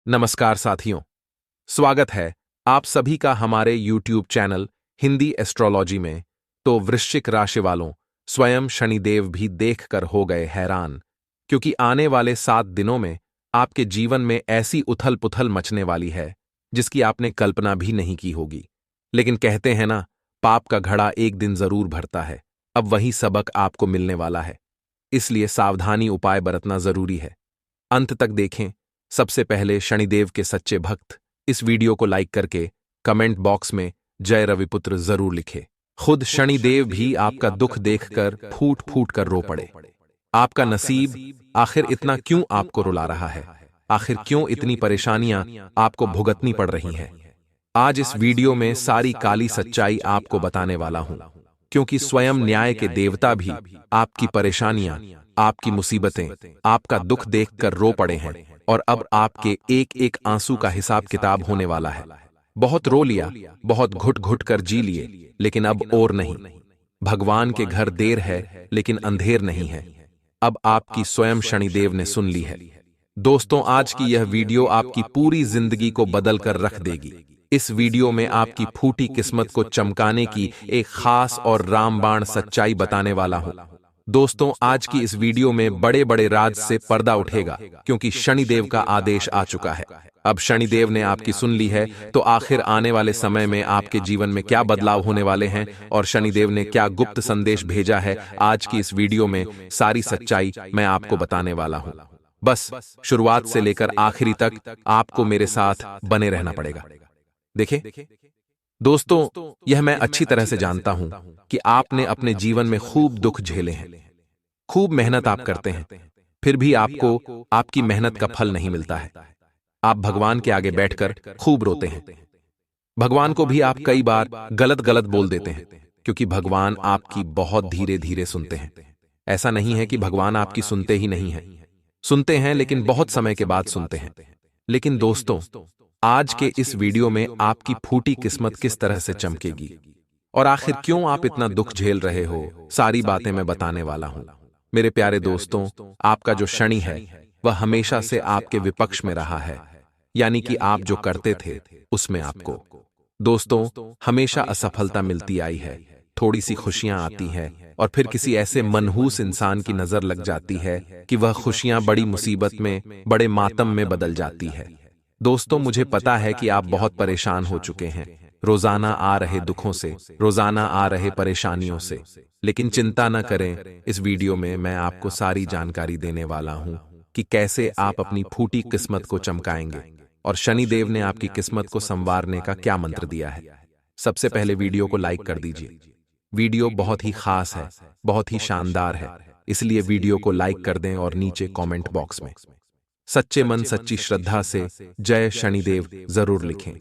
नमस्कार साथियों, स्वागत है आप सभी का हमारे YouTube चैनल हिंदी एस्ट्रोलॉजी में। तो वृश्चिक राशि वालों, स्वयं शनिदेव भी देखकर हो गए हैरान, क्योंकि आने वाले 7 दिनों में आपके जीवन में ऐसी उथल पुथल मचने वाली है जिसकी आपने कल्पना भी नहीं की होगी। लेकिन कहते हैं ना, पाप का घड़ा एक दिन जरूर भरता है। अब वही सबक आपको मिलने वाला है, इसलिए सावधानी उपाय बरतना जरूरी है। अंत तक देखें। सबसे पहले शनिदेव के सच्चे भक्त इस वीडियो को लाइक करके कमेंट बॉक्स में जय रविपुत्र जरूर लिखे। खुद शनिदेव भी आपका दुख देखकर फूट फूट कर रो पड़े। आपका नसीब आखिर इतना क्यों आपको रुला रहा है? आखिर क्यों इतनी परेशानियां आपको भुगतनी पड़ रही हैं? आज इस वीडियो में सारी काली सच्चाई आपको बताने वाला हूं, क्योंकि स्वयं न्याय के देवता भी आपकी परेशानियां, आपकी मुसीबतें, आपका दुख देखकर रो पड़े हैं। और अब आपके एक एक आंसू का हिसाब किताब होने वाला है। बहुत रो लिया, बहुत घुट घुट कर जी लिए, लेकिन अब और नहीं। भगवान के घर देर है लेकिन अंधेर नहीं है। अब आपकी स्वयं शनिदेव ने सुन ली है। दोस्तों, आज की यह वीडियो आपकी पूरी जिंदगी को बदल कर रख देगी। इस वीडियो में आपकी फूटी किस्मत को चमकाने की एक खास और रामबाण सच्चाई बताने वाला हूं। दोस्तों, आज की इस वीडियो में बड़े बड़े राज से पर्दा उठेगा, क्योंकि शनिदेव का आदेश आ चुका है। अब शनिदेव ने आपकी सुन ली है, तो आखिर आने वाले समय में आपके जीवन में क्या बदलाव होने वाले हैं और शनिदेव ने क्या गुप्त संदेश भेजा है, आज की इस वीडियो में सारी सच्चाई मैं आपको बताने वाला हूं। बस शुरुआत से लेकर आखिरी तक आपको मेरे साथ बने रहना पड़ेगा। देखिए दोस्तों, यह मैं अच्छी तरह से जानता हूं कि आपने अपने जीवन में खूब दुख झेले हैं, खूब मेहनत आप करते हैं, फिर भी आपको आपकी मेहनत का फल नहीं मिलता है। आप भगवान के आगे बैठकर खूब रोते हैं। भगवान को भी आप कई बार गलत गलत बोल देते हैं, क्योंकि भगवान आपकी बहुत धीरे धीरे सुनते हैं। ऐसा नहीं है कि भगवान आपकी सुनते ही नहीं है, सुनते हैं, लेकिन बहुत समय के बाद सुनते हैं। लेकिन दोस्तों, आज के इस वीडियो में आपकी फूटी किस्मत किस तरह से चमकेगी और आखिर क्यों आप इतना दुख झेल रहे हो, सारी बातें मैं बताने वाला हूं। मेरे प्यारे दोस्तों, आपका जो शनि है वह हमेशा से आपके विपक्ष में रहा है, यानी कि आप जो करते थे उसमें आपको दोस्तों हमेशा असफलता मिलती आई है। थोड़ी सी खुशियां आती है और फिर किसी ऐसे मनहूस इंसान की नजर लग जाती है कि वह खुशियां बड़ी मुसीबत में, बड़े मातम में बदल जाती है। दोस्तों, मुझे पता है कि आप बहुत परेशान हो चुके हैं रोजाना आ रहे दुखों से, रोजाना आ रहे परेशानियों से। लेकिन चिंता न करें, इस वीडियो में मैं आपको सारी जानकारी देने वाला हूं कि कैसे आप अपनी फूटी किस्मत को चमकाएंगे और शनिदेव ने आपकी किस्मत को संवारने का क्या मंत्र दिया है। सबसे पहले वीडियो को लाइक कर दीजिए। वीडियो बहुत ही खास है, बहुत ही शानदार है, इसलिए वीडियो को लाइक कर दें और नीचे कमेंट बॉक्स में सच्चे मन सच्ची श्रद्धा से जय शनिदेव जरूर लिखें।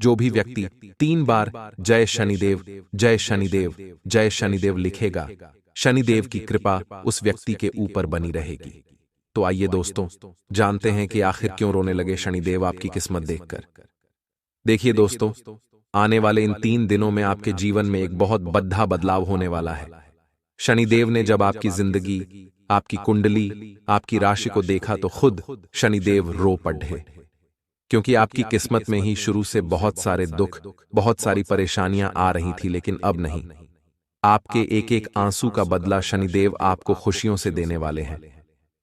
जो भी व्यक्ति 3 बार जय शनिदेव, जय शनिदेव, जय शनिदेव लिखेगा, शनिदेव की कृपा उस व्यक्ति के ऊपर बनी रहेगी। तो आइए दोस्तों, जानते हैं कि आखिर क्यों रोने लगे शनिदेव आपकी किस्मत देखकर। देखिए दोस्तों, आने वाले इन 3 दिनों में आपके जीवन में एक बहुत बड़ा बदलाव होने वाला है। शनिदेव ने जब आपकी जिंदगी, आपकी कुंडली, आपकी राशि को देखा तो खुद शनिदेव रो पड़े, क्योंकि आपकी किस्मत में ही शुरू से बहुत सारे दुख, बहुत सारी परेशानियां आ रही थी। लेकिन अब नहीं, आपके एक एक आंसू का बदला शनिदेव आपको खुशियों से देने वाले हैं।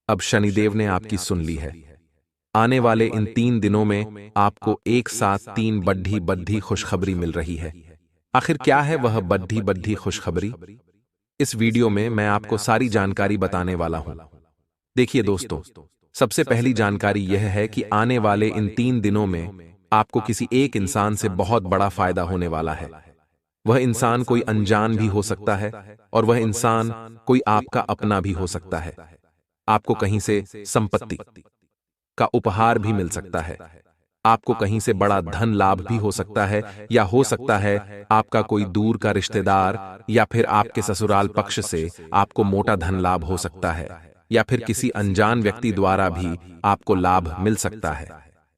अब शनिदेव ने आपकी सुन ली है। आने वाले इन 3 दिनों में आपको एक साथ 3 बड्ढी बड्ढी खुशखबरी मिल रही है। आखिर क्या है वह बड्ढी बड्ढी खुशखबरी? इस वीडियो में मैं आपको सारी जानकारी बताने वाला हूं। देखिए दोस्तों, सबसे पहली जानकारी यह है कि आने वाले इन 3 दिनों में आपको किसी एक इंसान से बहुत बड़ा फायदा होने वाला है। वह इंसान कोई अनजान भी हो सकता है और वह इंसान कोई आपका अपना भी हो सकता है। आपको कहीं से संपत्ति का उपहार भी मिल सकता है, आपको कहीं से बड़ा धन लाभ भी हो सकता है, या हो सकता है आपका कोई दूर का रिश्तेदार या फिर आपके ससुराल पक्ष से आपको मोटा धन लाभ हो सकता है, या फिर किसी अनजान व्यक्ति द्वारा भी आपको लाभ मिल सकता है।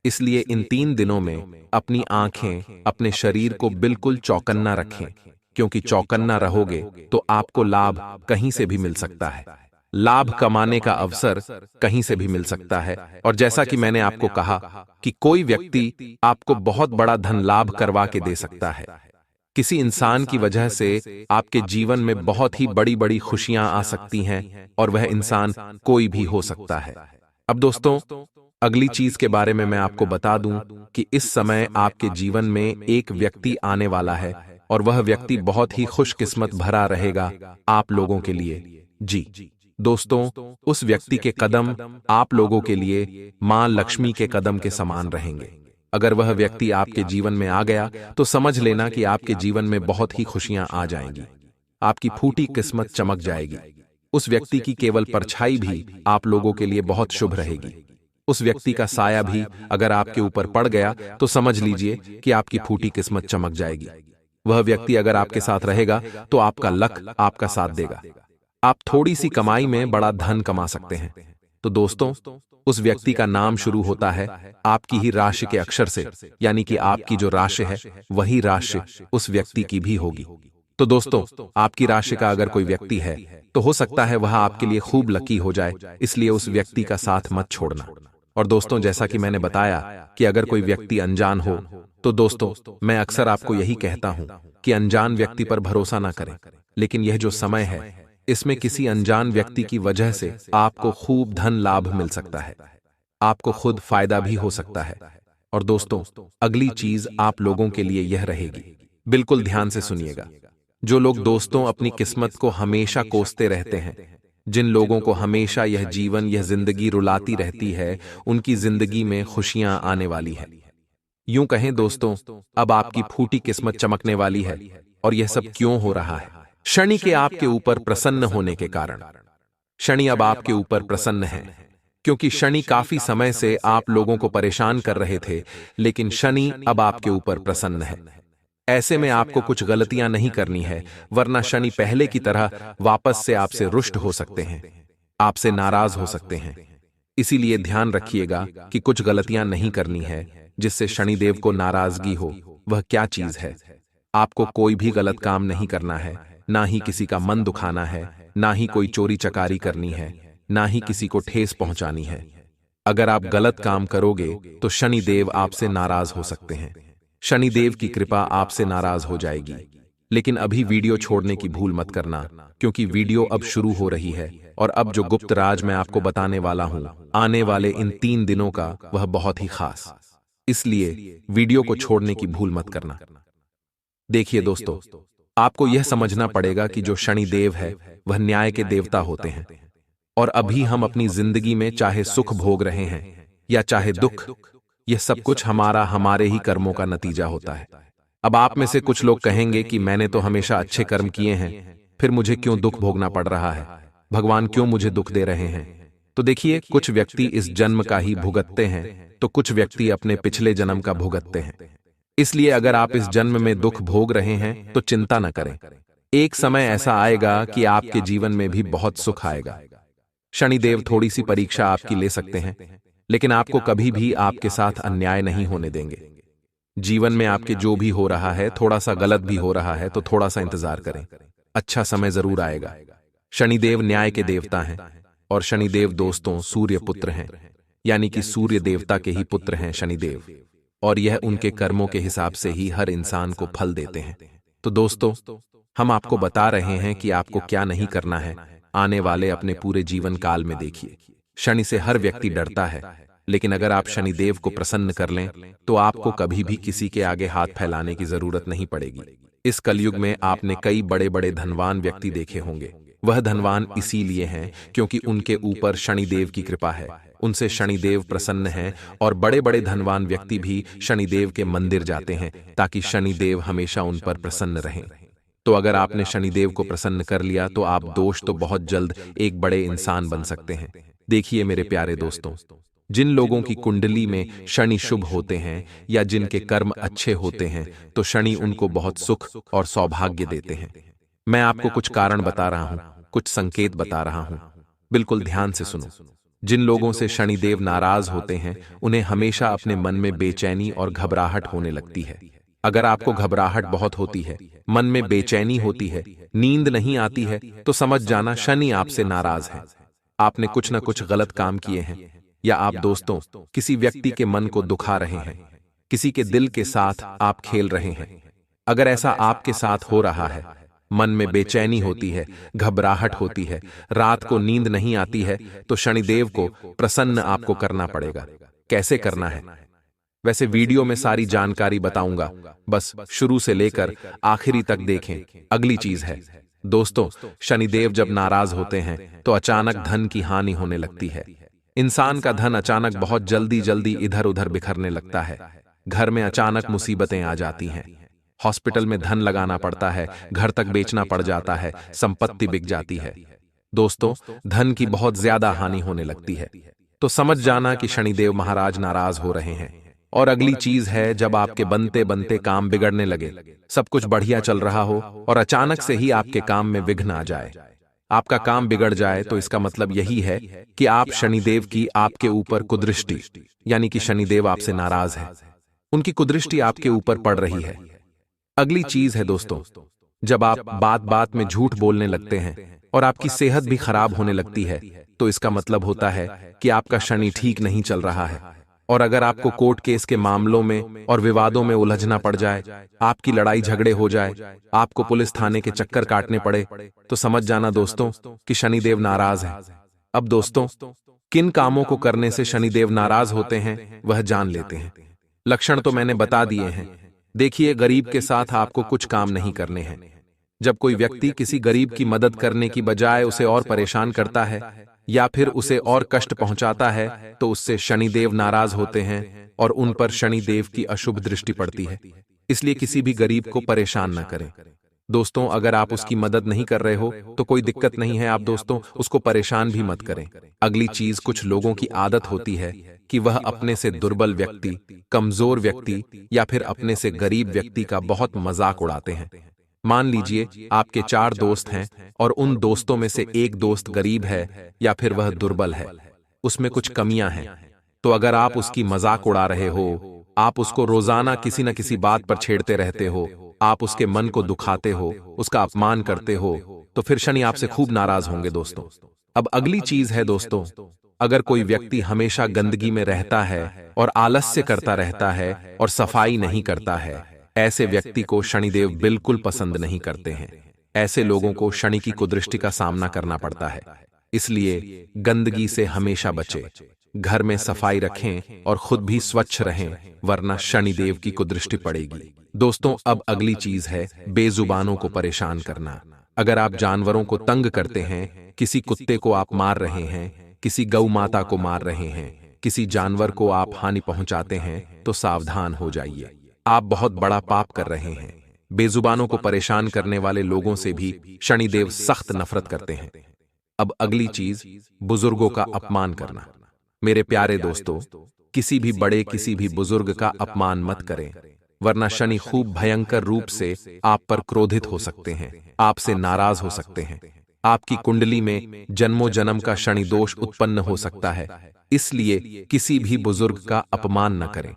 इसलिए इन 3 दिनों में अपनी आंखें, अपने शरीर को बिल्कुल चौकन्ना रखें, क्योंकि चौकन्ना रहोगे तो आपको लाभ कहीं से भी मिल सकता है। लाभ कमाने का अवसर कहीं से भी मिल सकता है। और जैसा कि मैंने आपको कहा कि कोई व्यक्ति आपको बहुत बड़ा धन लाभ करवा के दे सकता है। किसी इंसान की वजह से आपके जीवन में बहुत ही बड़ी बड़ी खुशियां आ सकती हैं और वह इंसान कोई भी हो सकता है। अब दोस्तों, अगली चीज के बारे में मैं आपको बता दूं कि इस समय आपके जीवन में एक व्यक्ति आने वाला है और वह व्यक्ति बहुत ही खुशकिस्मत भरा रहेगा आप लोगों के लिए। जी दोस्तों, उस व्यक्ति के कदम आप लोगों के लिए मां लक्ष्मी के कदम के समान रहेंगे। अगर वह व्यक्ति आपके जीवन में आ गया तो समझ लेना कि आपके जीवन में बहुत ही खुशियां आ जाएंगी, आपकी फूटी किस्मत चमक जाएगी। उस व्यक्ति की केवल परछाई भी आप लोगों के लिए बहुत शुभ रहेगी। उस व्यक्ति का साया भी अगर आपके ऊपर पड़ गया तो समझ लीजिए कि आपकी फूटी किस्मत चमक जाएगी। वह व्यक्ति अगर आपके साथ रहेगा तो आपका लक आपका साथ देगा। आप थोड़ी सी कमाई में बड़ा धन कमा सकते हैं। तो दोस्तों, उस व्यक्ति का नाम शुरू होता है आपकी ही राशि के अक्षर से, यानी कि आपकी जो राशि है वही राशि उस व्यक्ति की भी होगी। तो दोस्तों, आपकी राशि का अगर कोई व्यक्ति है तो हो सकता है वह आपके लिए खूब लकी हो जाए, इसलिए उस व्यक्ति का साथ मत छोड़ना। और दोस्तों, जैसा कि मैंने बताया कि अगर कोई व्यक्ति अनजान हो तो दोस्तों, मैं अक्सर आपको यही कहता हूं कि अनजान व्यक्ति पर भरोसा ना करें। लेकिन यह जो समय है इसमें किसी अनजान व्यक्ति की वजह से आपको खूब धन लाभ मिल सकता है, आपको खुद फायदा भी हो सकता है। और दोस्तों, अगली चीज आप लोगों के लिए यह रहेगी, बिल्कुल ध्यान से सुनिएगा। जो लोग दोस्तों अपनी किस्मत को हमेशा कोसते रहते हैं, जिन लोगों को हमेशा यह जीवन यह जिंदगी रुलाती रहती है, उनकी जिंदगी में खुशियां आने वाली है। यूं कहें दोस्तों, अब आपकी फूटी किस्मत चमकने वाली है। और यह सब क्यों हो रहा है? शनि के आपके ऊपर प्रसन्न होने के कारण। शनि अब आपके ऊपर प्रसन्न है, क्योंकि शनि काफी समय से आप लोगों को परेशान कर रहे थे, लेकिन शनि अब आपके ऊपर प्रसन्न है। ऐसे में आपको कुछ गलतियां नहीं करनी है, वरना शनि पहले की तरह वापस से आपसे रुष्ट हो सकते हैं, आपसे नाराज हो सकते हैं। इसीलिए ध्यान रखिएगा कि कुछ गलतियां नहीं करनी है जिससे शनिदेव को नाराजगी हो। वह क्या चीज है? आपको कोई भी गलत काम नहीं करना है, ना ही किसी का मन दुखाना है, ना ही कोई चोरी चकारी करनी है, ना ही किसी को ठेस पहुंचानी है। अगर आप गलत काम करोगे तो शनिदेव आपसे नाराज हो सकते हैं, शनिदेव की कृपा आपसे नाराज हो जाएगी। लेकिन अभी वीडियो छोड़ने की भूल मत करना, क्योंकि वीडियो अब शुरू हो रही है और अब जो गुप्त राज मैं आपको बताने वाला हूं आने वाले इन 3 दिनों का, वह बहुत ही खास, इसलिए वीडियो को छोड़ने की भूल मत करना। देखिए दोस्तों, आपको यह समझना पड़ेगा कि जो शनिदेव है वह न्याय के देवता होते हैं। और अभी हम अपनी जिंदगी में चाहे सुख भोग रहे हैं या चाहे दुख, यह सब कुछ हमारे ही कर्मों का नतीजा होता है। अब आप में से कुछ लोग कहेंगे कि मैंने तो हमेशा अच्छे कर्म किए हैं, फिर मुझे क्यों दुख भोगना पड़ रहा है? भगवान क्यों मुझे दुख दे रहे हैं? तो देखिए, कुछ व्यक्ति इस जन्म का ही भुगतते हैं तो कुछ व्यक्ति अपने पिछले जन्म का भुगतते हैं। इसलिए अगर आप इस जन्म में दुख भोग रहे हैं तो चिंता न करें, एक समय ऐसा आएगा कि आपके जीवन में भी बहुत सुख आएगा। शनिदेव थोड़ी सी परीक्षा आपकी ले सकते हैं, लेकिन आपको कभी भी आपके साथ अन्याय नहीं होने देंगे। जीवन में आपके जो भी हो रहा है, थोड़ा सा गलत भी हो रहा है तो थोड़ा सा इंतजार करें, अच्छा समय जरूर आएगा। शनिदेव न्याय के देवता हैं और शनिदेव दोस्तों सूर्य पुत्र हैं, यानी कि सूर्य देवता के ही पुत्र हैं शनिदेव, और यह उनके कर्मों के हिसाब से ही हर इंसान को फल देते हैं। तो दोस्तों, हम आपको बता रहे हैं कि आपको क्या नहीं करना है। आने वाले अपने पूरे जीवन काल में देखिए, शनि से हर व्यक्ति डरता है, लेकिन अगर आप शनिदेव को प्रसन्न कर लें तो आपको कभी भी किसी के आगे हाथ फैलाने की जरूरत नहीं पड़ेगी। इस कलयुग में आपने कई बड़े बड़े धनवान व्यक्ति देखे होंगे। वह धनवान इसीलिए हैं क्योंकि उनके ऊपर शनिदेव की कृपा है, उनसे शनिदेव प्रसन्न हैं, और बड़े बड़े धनवान व्यक्ति भी शनिदेव के मंदिर जाते हैं ताकि शनिदेव हमेशा उन पर प्रसन्न रहें। तो अगर आपने शनिदेव को प्रसन्न कर लिया तो आप दोष तो बहुत जल्द एक बड़े इंसान बन सकते हैं। देखिए मेरे प्यारे दोस्तों, जिन लोगों की कुंडली में शनि शुभ होते हैं या जिनके कर्म अच्छे होते हैं तो शनि उनको बहुत सुख और सौभाग्य देते हैं। मैं आपको कुछ कारण बता रहा हूं, कुछ संकेत बता रहा हूं, बिल्कुल ध्यान से सुनो। जिन लोगों से शनिदेव नाराज होते हैं उन्हें हमेशा अपने मन में बेचैनी और घबराहट होने लगती है। अगर आपको घबराहट बहुत होती है, मन में बेचैनी होती है, नींद नहीं आती है, तो समझ जाना शनि आपसे नाराज है। आपने कुछ न कुछ गलत काम किए हैं, या आप दोस्तों किसी व्यक्ति के मन को दुखा रहे हैं, किसी के दिल के साथ आप खेल रहे हैं। अगर ऐसा आपके साथ हो रहा है, मन में बेचैनी होती है, घबराहट होती है, रात को नींद नहीं आती है, तो शनिदेव को प्रसन्न आपको करना पड़ेगा। कैसे करना है? वैसे वीडियो में सारी जानकारी बताऊंगा, बस शुरू से लेकर आखिरी तक देखें। अगली चीज है दोस्तों, शनिदेव जब नाराज होते हैं तो अचानक धन की हानि होने लगती है। इंसान का धन अचानक बहुत जल्दी जल्दी इधर उधर बिखरने लगता है। घर में अचानक मुसीबतें आ जाती हैं, हॉस्पिटल में धन लगाना पड़ता है, घर तक बेचना पड़ जाता है, संपत्ति बिक जाती है। दोस्तों, धन की बहुत ज्यादा हानि होने लगती है, तो समझ जाना कि शनिदेव महाराज नाराज हो रहे हैं। और अगली चीज है, जब आपके बनते बनते काम बिगड़ने लगे, सब कुछ बढ़िया चल रहा हो और अचानक से ही आपके काम में विघ्न आ जाए, आपका काम बिगड़ जाए, तो इसका मतलब यही है कि आप शनिदेव की आपके ऊपर कुदृष्टि, यानी कि शनिदेव आपसे नाराज है, उनकी कुदृष्टि आपके ऊपर पड़ रही है। अगली चीज है दोस्तों, जब आप बात बात में झूठ बोलने लगते हैं और आपकी सेहत भी खराब होने लगती है, तो इसका मतलब होता है कि आपका शनि ठीक नहीं चल रहा है। और अगर आपको कोर्ट केस के मामलों में और विवादों में उलझना पड़ जाए, आपकी लड़ाई झगड़े हो जाए, आपको पुलिस थाने के चक्कर काटने पड़े, तो समझ जाना दोस्तों कि शनिदेव नाराज है। अब दोस्तों, किन कामों को करने से शनिदेव नाराज होते हैं वह जान लेते हैं। लक्षण तो मैंने बता दिए हैं। देखिए, गरीब के साथ आपको कुछ काम नहीं करने हैं। जब कोई व्यक्ति किसी गरीब की मदद करने की बजाय उसे और परेशान करता है या फिर उसे और कष्ट पहुंचाता है, तो उससे शनिदेव नाराज होते हैं और उन पर शनिदेव की अशुभ दृष्टि पड़ती है। इसलिए किसी भी गरीब को परेशान न करें। दोस्तों, अगर आप उसकी मदद नहीं कर रहे हो तो कोई दिक्कत नहीं है, आप दोस्तों उसको परेशान भी मत करें। अगली चीज, कुछ लोगों की आदत होती है कि वह अपने से दुर्बल व्यक्ति, कमजोर व्यक्ति या फिर अपने से गरीब व्यक्ति का बहुत मजाक उड़ाते हैं। मान लीजिए आपके 4 दोस्त हैं और उन दोस्तों में से एक दोस्त गरीब है या फिर वह दुर्बल है, उसमें कुछ कमियां हैं, तो अगर आप उसकी मजाक उड़ा रहे हो, आप उसको रोजाना किसी न किसी बात पर छेड़ते रहते हो, आप उसके मन को दुखाते हो, उसका अपमान करते हो, तो फिर शनि आपसे खूब नाराज होंगे दोस्तों। अब अगली चीज है दोस्तों, अगर कोई व्यक्ति हमेशा गंदगी में रहता है और आलस्य करता रहता है और सफाई नहीं करता है, ऐसे व्यक्ति को शनिदेव बिल्कुल पसंद नहीं करते हैं। ऐसे लोगों को शनि की कुदृष्टि का सामना करना पड़ता है। इसलिए गंदगी से हमेशा बचें, घर में सफाई रखें और खुद भी स्वच्छ रहें, वरना शनिदेव की कुदृष्टि पड़ेगी। दोस्तों, अब अगली चीज है बेजुबानों को परेशान करना। अगर आप जानवरों को तंग करते हैं, किसी कुत्ते को आप मार रहे हैं, किसी गौ माता को मार रहे हैं, किसी जानवर को आप हानि पहुंचाते हैं, तो सावधान हो जाइए, आप बहुत बड़ा पाप कर रहे हैं। बेजुबानों को परेशान करने वाले लोगों से भी शनिदेव सख्त नफरत करते हैं। अब अगली चीज, बुजुर्गों का अपमान करना। मेरे प्यारे दोस्तों, किसी भी बड़े, किसी भी बुजुर्ग का अपमान मत करें, वरना शनि खूब भयंकर रूप से आप पर क्रोधित हो सकते हैं, आपसे नाराज हो सकते हैं। आपकी कुंडली में जन्मों जन्म का शनि दोष उत्पन्न हो सकता है, इसलिए किसी भी बुजुर्ग का अपमान न करें।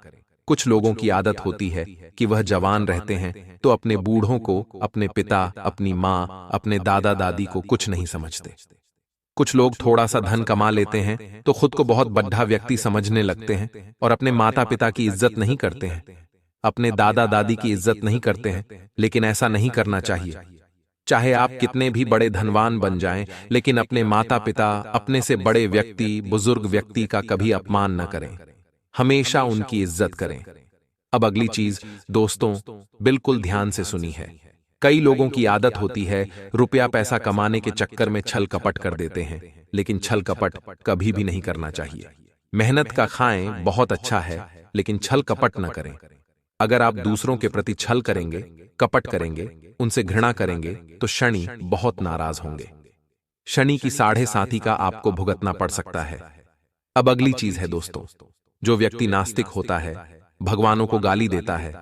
कुछ लोगों की आदत होती है कि वह जवान रहते हैं तो अपने बूढ़ों को, अपने पिता, अपनी माँ, अपने दादा दादी को कुछ नहीं समझते। कुछ लोग थोड़ा सा धन कमा लेते हैं तो खुद को बहुत बड़ा व्यक्ति समझने लगते हैं और अपने माता पिता की इज्जत नहीं करते हैं, अपने दादा दादी की इज्जत नहीं करते हैं। लेकिन ऐसा नहीं करना चाहिए। चाहे आप कितने भी बड़े धनवान बन जाएं, लेकिन अपने माता पिता, अपने से बड़े व्यक्ति, बुजुर्ग व्यक्ति का कभी अपमान न करें, हमेशा उनकी इज्जत करें। अब अगली चीज दोस्तों, बिल्कुल ध्यान से सुनी है। कई लोगों की आदत होती है रुपया पैसा कमाने के चक्कर में छल कपट कर देते हैं, लेकिन छल कपट कभी भी नहीं करना चाहिए। मेहनत का खाएं बहुत अच्छा है, लेकिन छल कपट न करें। अगर आप दूसरों के प्रति छल करेंगे, कपट करेंगे, उनसे घृणा करेंगे, तो शनि बहुत नाराज होंगे। शनि की 7.5 का आपको भुगतना पड़ सकता है। अब अगली चीज है दोस्तों, जो व्यक्ति नास्तिक होता है, भगवानों को गाली देता है,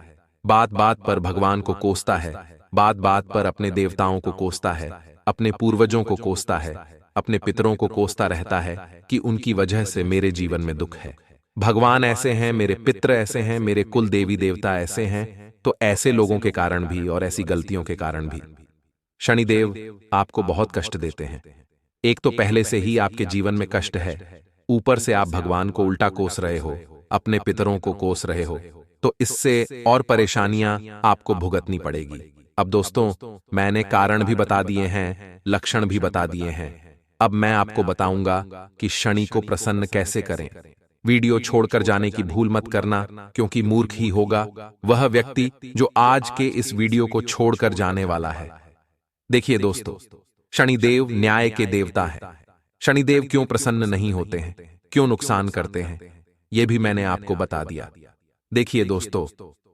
बात बात पर भगवान को कोसता है, बात बात पर अपने देवताओं को कोसता है, अपने पूर्वजों को कोसता है, अपने पितरों को कोसता रहता है कि उनकी वजह से मेरे जीवन में दुख है, भगवान ऐसे हैं, मेरे पितर ऐसे हैं, मेरे कुल देवी देवता ऐसे हैं, तो ऐसे लोगों के कारण भी और ऐसी गलतियों के कारण भी शनिदेव आपको बहुत कष्ट देते हैं। एक तो पहले से ही आपके जीवन में कष्ट है, ऊपर से आप भगवान को उल्टा कोस रहे हो, अपने पितरों को कोस रहे हो, तो इससे और परेशानियां आपको भुगतनी पड़ेगी। अब दोस्तों, मैंने कारण भी बता दिए हैं, लक्षण भी बता दिए हैं। अब मैं आपको बताऊंगा कि शनि को प्रसन्न कैसे करें। वीडियो छोड़कर जाने की भूल मत करना, क्योंकि मूर्ख ही होगा वह व्यक्ति जो आज के इस वीडियो को छोड़कर जाने वाला है। देखिए दोस्तों, शनिदेव न्याय के देवता है। शनिदेव क्यों प्रसन्न नहीं होते हैं, क्यों नुकसान करते हैं, यह भी मैंने आपको बता दिया। देखिए दोस्तों,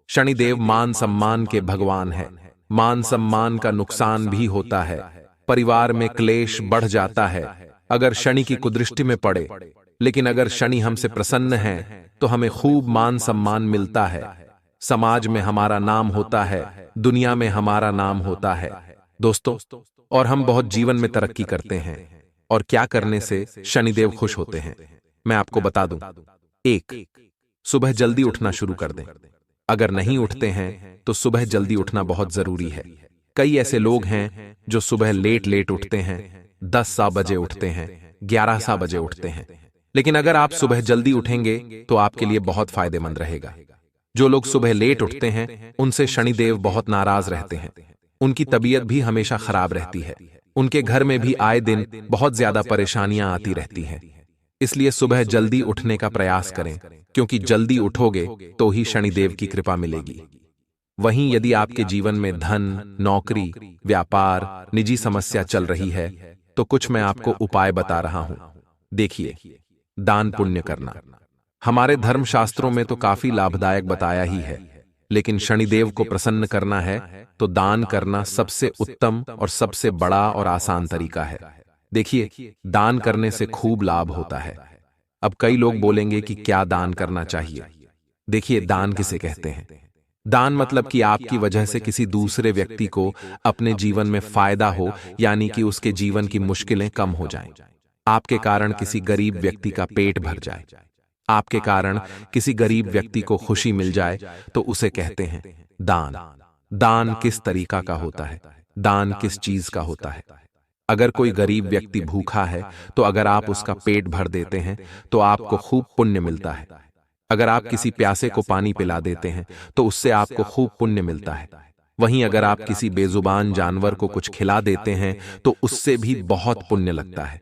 शनिदेव मान सम्मान के भगवान है। मान सम्मान का नुकसान भी होता है, परिवार में क्लेश बढ़ जाता है अगर शनि की कुदृष्टि में पड़े। लेकिन अगर शनि हमसे प्रसन्न है तो हमें खूब मान सम्मान मिलता है, समाज में हमारा नाम होता है, दुनिया में हमारा नाम होता है दोस्तों, और हम बहुत जीवन में तरक्की करते हैं। और क्या करने से शनिदेव खुश होते हैं, मैं आपको बता दूं। 1, सुबह जल्दी उठना शुरू कर दें। अगर नहीं उठते हैं तो सुबह जल्दी उठना बहुत जरूरी है। कई ऐसे लोग हैं जो सुबह लेट लेट उठते हैं, 10 बजे उठते हैं, 11 बजे उठते हैं। लेकिन अगर आप सुबह जल्दी उठेंगे तो आपके लिए बहुत फायदेमंद रहेगा। जो लोग सुबह लेट उठते हैं उनसे शनिदेव बहुत नाराज रहते हैं, उनकी तबीयत भी हमेशा खराब रहती है, उनके घर में भी आए दिन बहुत ज्यादा परेशानियां आती रहती हैं। इसलिए सुबह जल्दी उठने का प्रयास करें, क्योंकि जल्दी उठोगे तो ही शनिदेव की कृपा मिलेगी। वहीं यदि आपके जीवन में धन, नौकरी, व्यापार, निजी समस्या चल रही है तो कुछ मैं आपको उपाय बता रहा हूं। देखिए, दान पुण्य करना हमारे धर्मशास्त्रों में तो काफी लाभदायक बताया ही है, लेकिन शनिदेव को प्रसन्न करना है तो दान करना सबसे उत्तम और सबसे बड़ा और आसान तरीका है। देखिए, दान करने से खूब लाभ होता है। अब कई लोग बोलेंगे कि क्या दान करना चाहिए। देखिए, दान किसे कहते हैं? दान मतलब कि आपकी वजह से किसी दूसरे व्यक्ति को अपने जीवन में फायदा हो, यानी कि उसके जीवन की मुश्किलें कम हो जाएं। आपके कारण किसी गरीब व्यक्ति का पेट भर जाए, आपके कारण किसी गरीब व्यक्ति को खुशी मिल जाए, तो उसे कहते हैं दान। दान किस तरीका का होता है, दान किस चीज का होता है? अगर कोई गरीब व्यक्ति भूखा है तो अगर आप उसका पेट भर देते हैं तो आपको खूब पुण्य मिलता है। अगर आप किसी प्यासे को पानी पिला देते हैं तो उससे आपको खूब पुण्य मिलता है। वहीं अगर आप किसी बेजुबान जानवर को कुछ खिला देते हैं तो उससे भी बहुत पुण्य लगता है।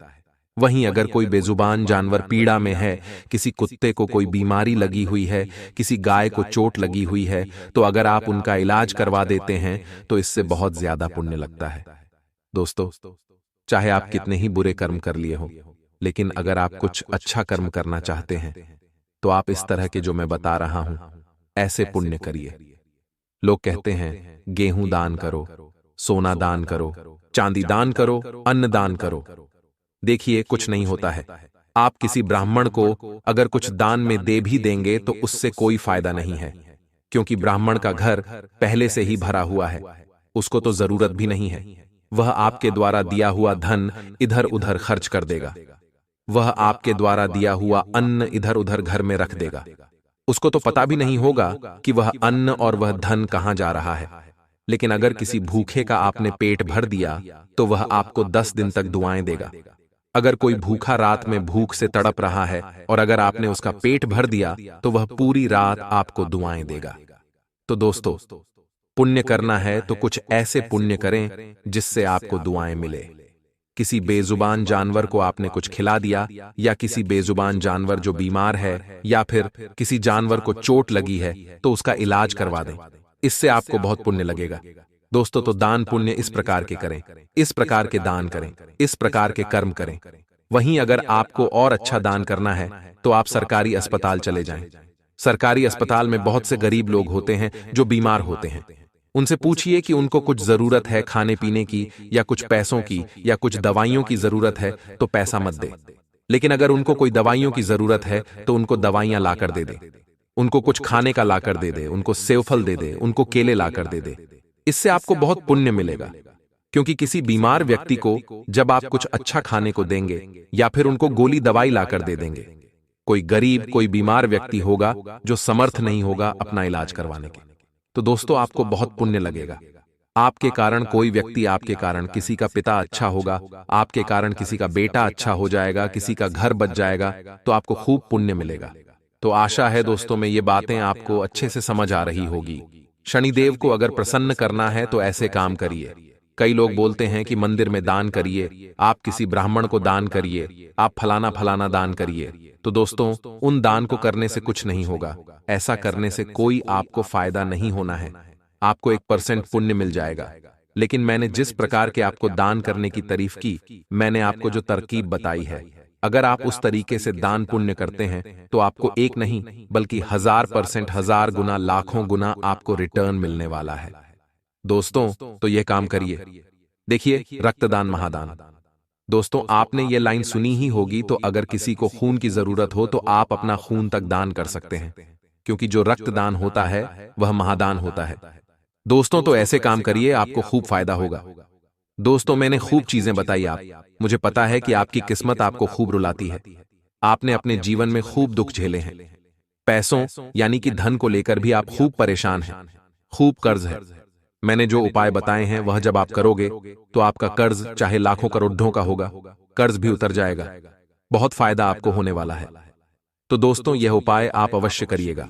वहीं अगर कोई बेजुबान जानवर पीड़ा में है, किसी कुत्ते को कोई बीमारी लगी हुई है, किसी गाय को चोट लगी हुई है, तो अगर आप उनका इलाज करवा देते हैं तो इससे बहुत ज्यादा पुण्य लगता है। दोस्तों, चाहे आप कितने ही बुरे कर्म कर लिए हो, लेकिन अगर आप कुछ अच्छा कर्म करना चाहते हैं तो आप इस तरह के जो मैं बता रहा हूं ऐसे पुण्य करिए। लोग कहते हैं गेहूं दान करो, सोना दान करो, चांदी दान करो, अन्न दान करो। देखिए, कुछ नहीं होता है। आप किसी ब्राह्मण को अगर कुछ दान में दे भी देंगे तो उससे कोई फायदा नहीं है, क्योंकि ब्राह्मण का घर पहले से ही भरा हुआ है, उसको तो जरूरत भी नहीं है। वह आपके द्वारा दिया हुआ धन इधर उधर खर्च कर देगा, वह आपके द्वारा दिया हुआ अन्न इधर उधर घर में रख देगा। उसको तो पता भी नहीं होगा कि वह अन्न और वह धन कहां जा रहा है। लेकिन अगर किसी भूखे का आपने पेट भर दिया तो वह आपको 10 दिन तक दुआएं देगा। अगर कोई भूखा रात में भूख से तड़प रहा है और अगर आपने उसका पेट भर दिया तो वह पूरी रात आपको दुआएं देगा। तो दोस्तों, पुण्य करना है तो कुछ ऐसे पुण्य करें जिससे आपको दुआएं मिले। किसी बेजुबान जानवर को आपने कुछ खिला दिया, या किसी बेजुबान जानवर जो बीमार है, या फिर किसी जानवर को चोट लगी है तो उसका इलाज करवा दें, इससे आपको बहुत पुण्य लगेगा। दोस्तों, तो दान पुण्य इस प्रकार के करें, इस प्रकार के दान करें, इस प्रकार के कर्म करें। वहीं अगर आपको और अच्छा दान करना है तो आप सरकारी अस्पताल चले जाएं। सरकारी अस्पताल में बहुत से गरीब लोग होते हैं जो बीमार होते हैं। उनसे पूछिए कि उनको कुछ जरूरत है खाने पीने की, या कुछ पैसों की, या कुछ दवाइयों की जरूरत है तो पैसा मत दे। लेकिन अगर उनको कोई दवाइयों की जरूरत है तो उनको दवाइयां लाकर दे दे, उनको कुछ खाने का लाकर दे दे, उनको सेवफल दे दे, उनको केले लाकर दे दे। इससे आपको बहुत पुण्य मिलेगा, क्योंकि किसी बीमार व्यक्ति को जब आप कुछ अच्छा खाने को देंगे या फिर उनको गोली दवाई लाकर दे देंगे, कोई गरीब, कोई बीमार व्यक्ति होगा जो समर्थ नहीं होगा अपना इलाज करवाने के, तो दोस्तों आपको बहुत पुण्य लगेगा। आपके कारण कोई व्यक्ति, आपके कारण किसी का पिता अच्छा होगा, आपके कारण किसी का बेटा अच्छा हो जाएगा, किसी का घर बच जाएगा, तो आपको खूब पुण्य मिलेगा। तो आशा है दोस्तों में ये बातें आपको अच्छे से समझ आ रही होगी। शनिदेव को अगर प्रसन्न करना है तो ऐसे काम करिए। कई लोग बोलते हैं कि मंदिर में दान करिए, आप किसी ब्राह्मण को दान करिए, आप फलाना फलाना दान करिए। तो दोस्तों, उन दान को करने से कुछ नहीं होगा। ऐसा करने से कोई आपको फायदा नहीं होना है। आपको 1% पुण्य मिल जाएगा। लेकिन मैंने जिस प्रकार के आपको दान करने की तारीफ की, मैंने आपको जो तरकीब बताई है, अगर आप उस तरीके से दान पुण्य करते हैं तो आपको एक नहीं बल्कि 1000%, 1000 गुना, लाखों गुना आपको रिटर्न मिलने वाला है। दोस्तों, तो यह काम करिए। देखिए, रक्तदान महादान। दोस्तों, आपने ये लाइन सुनी ही होगी, तो अगर किसी को खून की जरूरत हो तो आप अपना खून तक दान कर सकते हैं, क्योंकि जो रक्तदान होता है वह महादान होता है। दोस्तों, तो ऐसे काम करिए, आपको खूब फायदा होगा। दोस्तों, मैंने खूब चीजें बताई आप, मुझे पता है कि आपकी किस्मत आपको खूब रुलाती है। आपने अपने जीवन में खूब दुख झेले हैं। पैसों यानी कि धन को लेकर भी आप खूब परेशान हैं, खूब कर्ज है। मैंने जो उपाय बताए हैं वह जब आप करोगे तो आपका कर्ज चाहे लाखों करोड़ों का होगा, कर्ज भी उतर जाएगा। बहुत फायदा आपको होने वाला है। तो दोस्तों, यह उपाय आप अवश्य करिएगा।